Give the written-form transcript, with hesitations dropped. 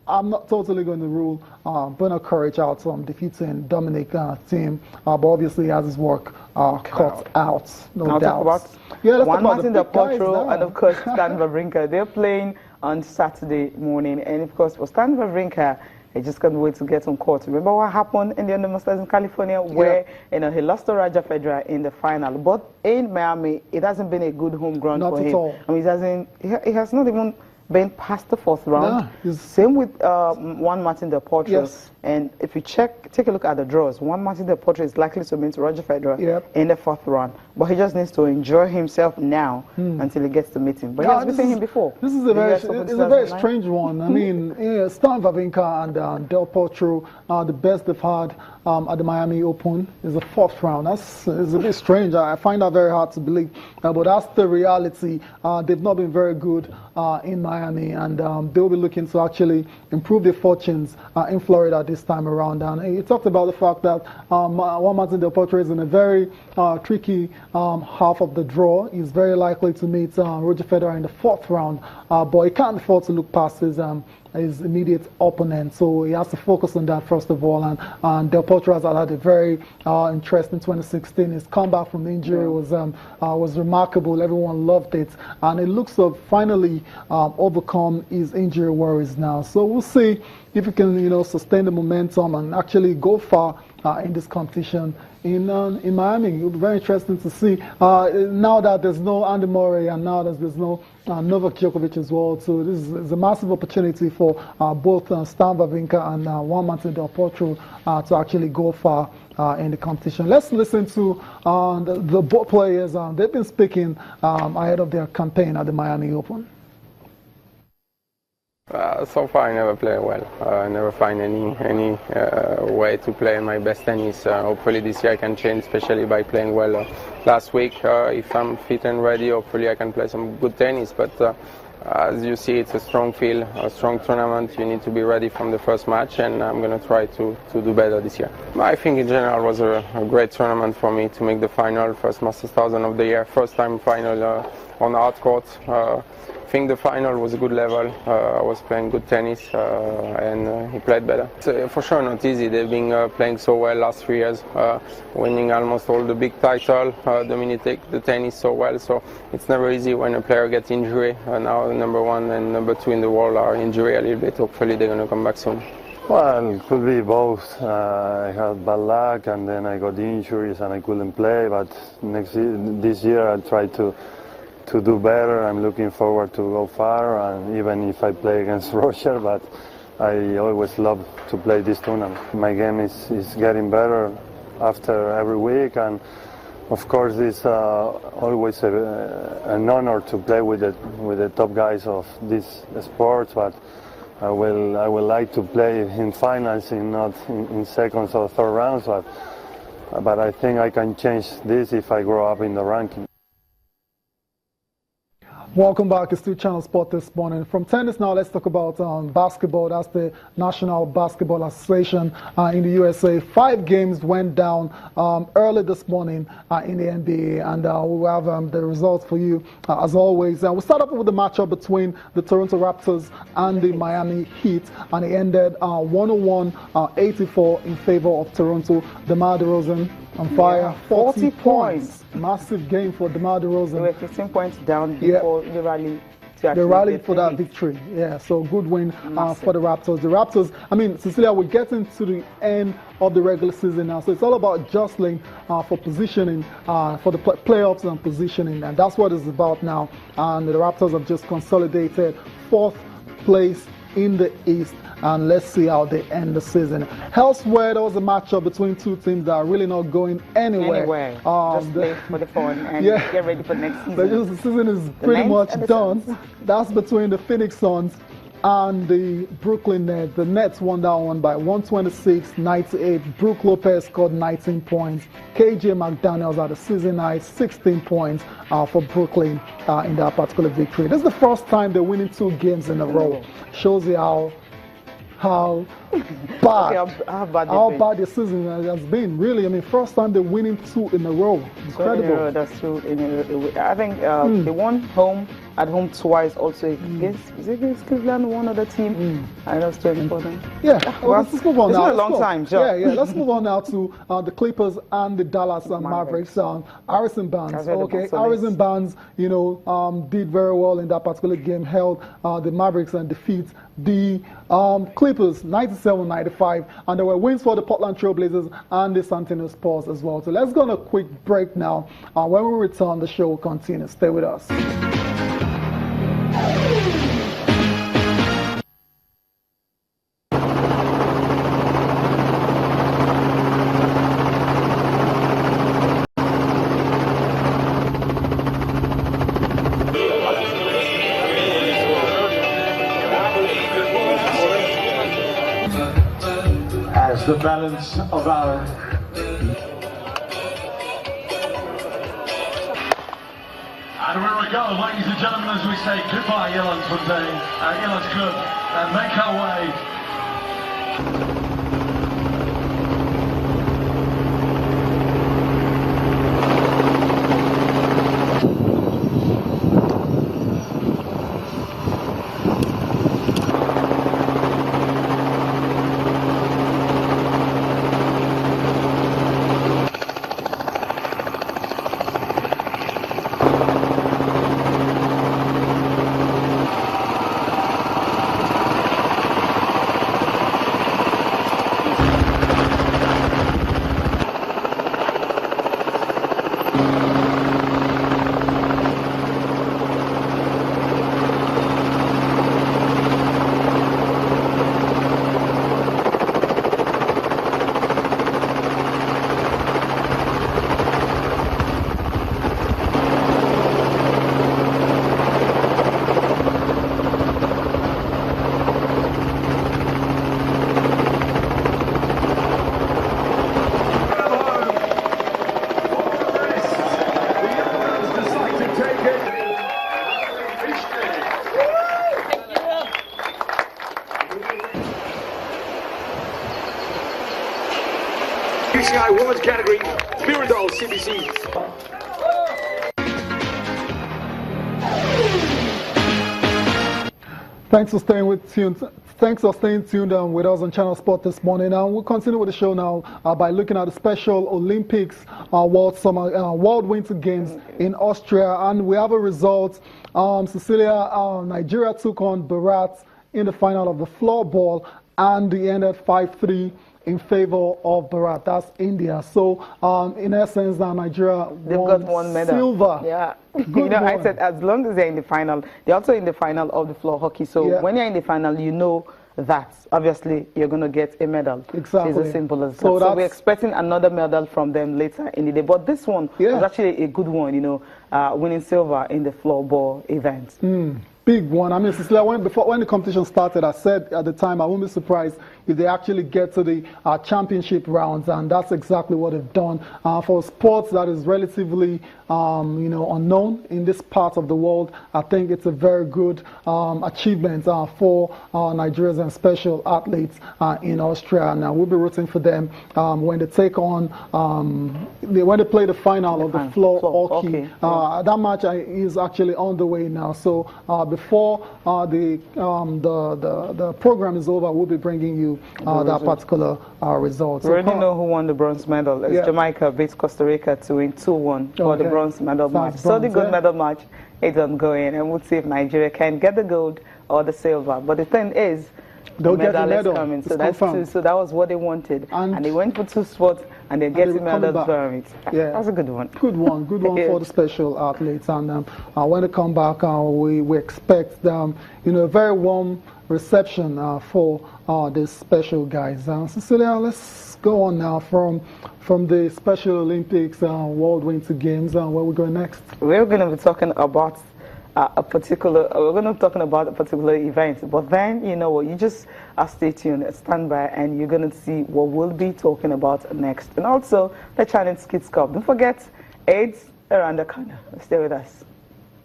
I'm not totally going to rule Bernard Courage out from defeating Dominic Thiem, but obviously he has his work cut out, no doubt. Let's Juan Martin Del Potro and of course Stan Wawrinka. They're playing on Saturday morning, and of course for Stan Wawrinka, he just can't wait to get on court. Remember what happened in the Under Masters in California, where he lost to Roger Federer in the final. But in Miami, it hasn't been a good home ground for him. Not at all. I mean, he has not even been past the fourth round. Yeah, same with Juan Martin Del Potro. Yes. And if you take a look at the draws, Juan Martin Del Potro is likely to meet Roger Federer in the fourth round. But he just needs to enjoy himself now until he gets to meet him. But he has beaten him before. This is a very strange one. I mean, Stan Wawrinka and Del Potro are the best they've had at the Miami Open. Is the fourth round. It's a bit strange. I find that very hard to believe. But that's the reality. They've not been very good in Miami, and they'll be looking to actually improve their fortunes in Florida this time around. And he talked about the fact that Juan Martin Del Potro is in a very tricky half of the draw. He's very likely to meet Roger Federer in the fourth round, but he can't afford to look past his immediate opponent, so he has to focus on that first of all. And Del Potro has had a very interesting 2016. His comeback from injury was remarkable. Everyone loved it, and it looks to have finally overcome his injury worries now. So we'll see if he can, sustain the momentum and actually go far in this competition in Miami. It'll be very interesting to see now that there's no Andy Murray and now that there's no Novak Djokovic as well. So this is a massive opportunity for both Stan Wawrinka and Juan Martin Del Potro to actually go far in the competition. Let's listen to the both players. They've been speaking ahead of their campaign at the Miami Open. So far I never play well. I never find any way to play my best tennis. Hopefully this year I can change, especially by playing well last week. If I'm fit and ready, hopefully I can play some good tennis. But as you see, it's a strong field, a strong tournament. You need to be ready from the first match, and I'm going to try to do better this year. I think in general it was a great tournament for me to make the final, first Masters 1000 of the year, first time final on hard court. I think the final was a good level. I was playing good tennis and he played better. It's for sure not easy. They've been playing so well last 3 years, winning almost all the big titles, dominating the tennis so well. So it's never easy when a player gets injury. Now number 1 and number 2 in the world are injured a little bit. Hopefully they're going to come back soon. Well, it could be both. I had bad luck and then I got injuries and I couldn't play. But this year I'll try to do better. I'm looking forward to go far, and even if I play against Roger, but I always love to play this tournament. My game is getting better after every week, and of course it's always an honor to play with the top guys of this sport, but I will like to play in finals, not in seconds or third rounds, but I think I can change this if I grow up in the ranking. Welcome back. It's 2 Channel Sport this morning. From tennis now, let's talk about basketball. That's the National Basketball Association in the USA. 5 games went down early this morning in the NBA, and we'll have the results for you as always. We'll start off with the matchup between the Toronto Raptors and the Miami Heat, and it ended 101-84 in favor of Toronto. DeMar DeRozan on fire, 40 points. Massive game for DeMar DeRozan. They were 15 points down before the rally. They rallied for that victory. Yeah, so good win for the Raptors. The Raptors, I mean, Cecilia, we're getting to the end of the regular season now, so it's all about jostling for positioning, for the playoffs and positioning, and that's what it's about now. And the Raptors have just consolidated 4th place in the East, and let's see how they end the season. Elsewhere, there was a matchup between 2 teams that are really not going anywhere. Just play for the fun and get ready for next season. The season is pretty much done. That's between the Phoenix Suns and the Brooklyn Nets. The Nets won that one by 126-98. Brook Lopez scored 19 points. KJ McDaniels had a season high 16 points for Brooklyn in that particular victory. This is the first time they're winning 2 games in a row. Shows you how bad. Okay, how bad the season has been. Really, I mean, first time they're winning 2 in a row. Incredible. That's true. I think they won at home twice. Also against Cleveland, one other team. And that's 20 for them. Yeah. Let's move on now. It's been a long time, sure. Yeah. Let's move on now to the Clippers and the Dallas Mavericks. Harrison Barnes. Okay, Harrison Barnes, did very well in that particular game. Held the Mavericks and defeat the Clippers 97-95, and there were wins for the Portland Trail Blazers and the San Antonio Spurs as well. So let's go on a quick break now. When we return, the show will continue. Stay with us. The balance of our and here we go, ladies and gentlemen, as we say goodbye, Yellowsfontein, Yellow's Club, and make our way. UCI Women's category, Mirandol CBC. Thanks for staying tuned with us on Channel Sport this morning. We'll continue with the show now by looking at the Special Olympics World Winter Games in Austria, and we have a result. Nigeria took on Bharat in the final of the floorball, and they ended 5-3 in favor of Bharat. That's India. So, in essence, Nigeria got one medal. Silver. Yeah. I said as long as they're in the final, they're also in the final of the floor hockey. So when you're in the final, you know that obviously you're going to get a medal. Exactly. It's as simple as that. So we're expecting another medal from them later in the day. But this one was actually a good one, winning silver in the floorball event. Big one. I mean, Cecilia, when the competition started, I said at the time I wouldn't be surprised if they actually get to the championship rounds, and that's exactly what they've done. For sports that is relatively, unknown in this part of the world, I think it's a very good achievement for Nigerians and special athletes in Austria. Now we'll be rooting for them when they take on when they play the final of the floor hockey. That match is actually on the way now. So before the program is over, we'll be bringing you that particular result. We already know who won the bronze medal. It's Jamaica beats Costa Rica to win 2-1 for the bronze medal match. So the gold medal match is ongoing, and we'll see if Nigeria can get the gold or the silver. But the thing is, they'll get the medal. Is coming. So that's two. So that was what they wanted, and they went for 2 spots, and they're getting medals from it. Yeah, that's a good one. Good one for the special athletes. And when they come back, we expect a very warm reception for these special guys. Cecilia, let's go on now from the Special Olympics World Winter Games. Where we go next? We're going to be talking about a particular event, but then you just stay tuned, stand by, and you're going to see what we'll be talking about next. And also the Challenge Kids Cup. Don't forget, AIDS around the corner. Stay with us.